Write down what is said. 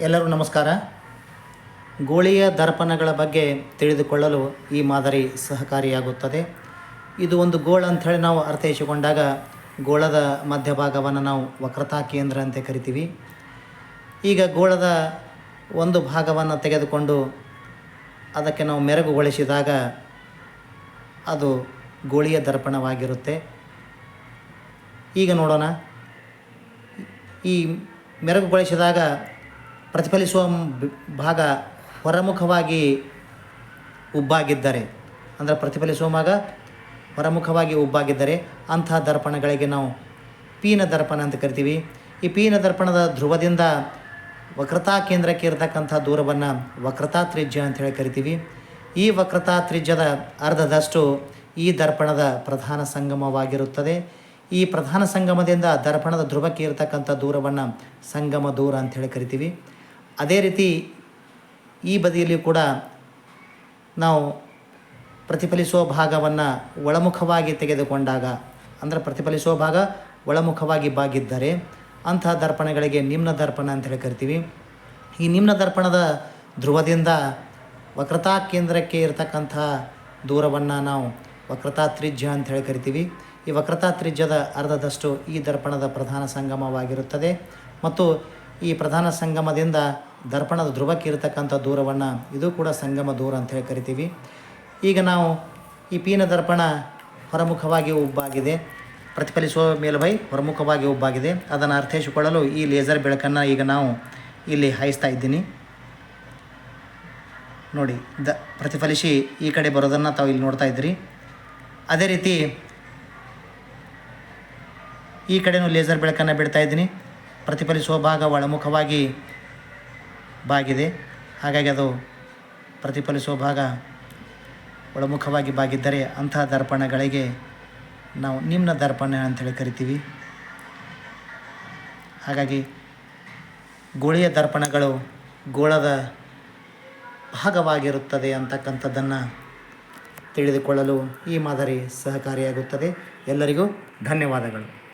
ಎಲ್ಲರೂ ನಮಸ್ಕಾರ. ಗೋಳಿಯ ದರ್ಪಣಗಳ ಬಗ್ಗೆ ತಿಳಿದುಕೊಳ್ಳಲು ಈ ಮಾದರಿ ಸಹಕಾರಿಯಾಗುತ್ತದೆ. ಇದು ಒಂದು ಗೋಳ ಅಂಥೇಳಿ ನಾವು ಅರ್ಥೈಸಿಕೊಂಡಾಗ ಗೋಳದ ಮಧ್ಯಭಾಗವನ್ನು ನಾವು ವಕ್ರತಾ ಕೇಂದ್ರ ಅಂತ ಕರಿತೀವಿ. ಈಗ ಗೋಳದ ಒಂದು ಭಾಗವನ್ನು ತೆಗೆದುಕೊಂಡು ಅದಕ್ಕೆ ನಾವು ಮೆರುಗುಗೊಳಿಸಿದಾಗ ಅದು ಗೋಳಿಯ ದರ್ಪಣವಾಗಿರುತ್ತೆ. ಈಗ ನೋಡೋಣ. ಈ ಮೆರುಗುಗೊಳಿಸಿದಾಗ ಪ್ರತಿಫಲಿಸುವ ಭಾಗ ಹೊರಮುಖವಾಗಿ ಉಬ್ಬಾಗಿದ್ದರೆ, ಅಂದರೆ ಪ್ರತಿಫಲಿಸುವ ಭಾಗ ಹೊರಮುಖವಾಗಿ ಉಬ್ಬಾಗಿದ್ದರೆ ಅಂತಹ ದರ್ಪಣಗಳಿಗೆ ನಾವು ಪೀನ ದರ್ಪಣ ಅಂತ ಕರಿತೀವಿ. ಈ ಪೀನ ದರ್ಪಣದ ಧ್ರುವದಿಂದ ವಕ್ರತಾ ಕೇಂದ್ರಕ್ಕೆ ಇರತಕ್ಕಂಥ ದೂರವನ್ನು ವಕ್ರತಾ ತ್ರಿಜ್ಯ ಅಂತ ಹೇಳಿ ಕರಿತೀವಿ. ಈ ವಕ್ರತಾ ತ್ರಿಜ್ಯದ ಅರ್ಧದಷ್ಟು ಈ ದರ್ಪಣದ ಪ್ರಧಾನ ಸಂಗಮವಾಗಿರುತ್ತದೆ. ಈ ಪ್ರಧಾನ ಸಂಗಮದಿಂದ ದರ್ಪಣದ ಧ್ರುವಕ್ಕೆ ಇರತಕ್ಕಂಥ ದೂರವನ್ನು ಸಂಗಮ ದೂರ ಅಂಥೇಳಿ ಕರಿತೀವಿ. ಅದೇ ರೀತಿ ಈ ಬದಿಯಲ್ಲಿ ಕೂಡ ನಾವು ಪ್ರತಿಫಲಿಸುವ ಭಾಗವನ್ನು ಒಳಮುಖವಾಗಿ ತೆಗೆದುಕೊಂಡಾಗ, ಅಂದರೆ ಪ್ರತಿಫಲಿಸುವ ಭಾಗ ಒಳಮುಖವಾಗಿ ಬಾಗಿದ್ದರೆ ಅಂತಹ ದರ್ಪಣಗಳಿಗೆ ನಿಮ್ನ ದರ್ಪಣ ಅಂತೇಳಿ ಕರಿತೀವಿ. ಈ ನಿಮ್ನ ದರ್ಪಣದ ಧ್ರುವದಿಂದ ವಕ್ರತಾ ಕೇಂದ್ರಕ್ಕೆ ಇರತಕ್ಕಂಥ ದೂರವನ್ನು ನಾವು ವಕ್ರತಾ ತ್ರಿಜ್ಯ ಅಂಥೇಳಿ ಕರಿತೀವಿ. ಈ ವಕ್ರತಾ ತ್ರಿಜ್ಯದ ಅರ್ಧದಷ್ಟು ಈ ದರ್ಪಣದ ಪ್ರಧಾನ ಸಂಗಮವಾಗಿರುತ್ತದೆ ಮತ್ತು ಈ ಪ್ರಧಾನ ಸಂಗಮದಿಂದ ದರ್ಪಣದ ಧ್ರುವಕ್ಕೆ ಇರತಕ್ಕಂಥ ದೂರವನ್ನು ಇದು ಕೂಡ ಸಂಗಮ ದೂರ ಅಂಥೇಳಿ ಕರಿತೀವಿ. ಈಗ ನಾವು ಈ ಪೀನ ದರ್ಪಣ ಹೊರಮುಖವಾಗಿ ಉಬ್ಬಾಗಿದೆ, ಪ್ರತಿಫಲಿಸುವ ಮೇಲ್ಮೈ ಹೊರಮುಖವಾಗಿ ಉಬ್ಬಾಗಿದೆ. ಅದನ್ನು ಅರ್ಥೈಸಿಕೊಳ್ಳಲು ಈ ಲೇಸರ್ ಬೆಳಕನ್ನು ಈಗ ನಾವು ಇಲ್ಲಿ ಹಾಯಿಸ್ತಾ ಇದ್ದೀನಿ ನೋಡಿ. ಪ್ರತಿಫಲಿಸಿ ಈ ಕಡೆ ಬರೋದನ್ನು ತಾವು ಇಲ್ಲಿ ನೋಡ್ತಾ ಇದ್ದೀರಿ. ಅದೇ ರೀತಿ ಈ ಕಡೆಯೂ ಲೇಸರ್ ಬೆಳಕನ್ನು ಬಿಡ್ತಾ ಇದ್ದೀನಿ. ಪ್ರತಿಫಲಿಸುವ ಭಾಗ ಒಳಮುಖವಾಗಿ ಬಾಗಿದೆ, ಹಾಗಾಗಿ ಅದು ಪ್ರತಿಫಲಿಸುವ ಭಾಗ ಒಳಮುಖವಾಗಿ ಬಾಗಿದ್ದರೆ ಅಂತಹ ದರ್ಪಣಗಳಿಗೆ ನಾವು ನಿಮ್ನ ದರ್ಪಣ ಅಂಥೇಳಿ ಕರಿತೀವಿ. ಹಾಗಾಗಿ ಗೋಳಿಯ ದರ್ಪಣಗಳು ಗೋಳದ ಭಾಗವಾಗಿರುತ್ತದೆ ಅಂತಕ್ಕಂಥದ್ದನ್ನು ತಿಳಿದುಕೊಳ್ಳಲು ಈ ಮಾದರಿ ಸಹಕಾರಿಯಾಗುತ್ತದೆ. ಎಲ್ಲರಿಗೂ ಧನ್ಯವಾದಗಳು.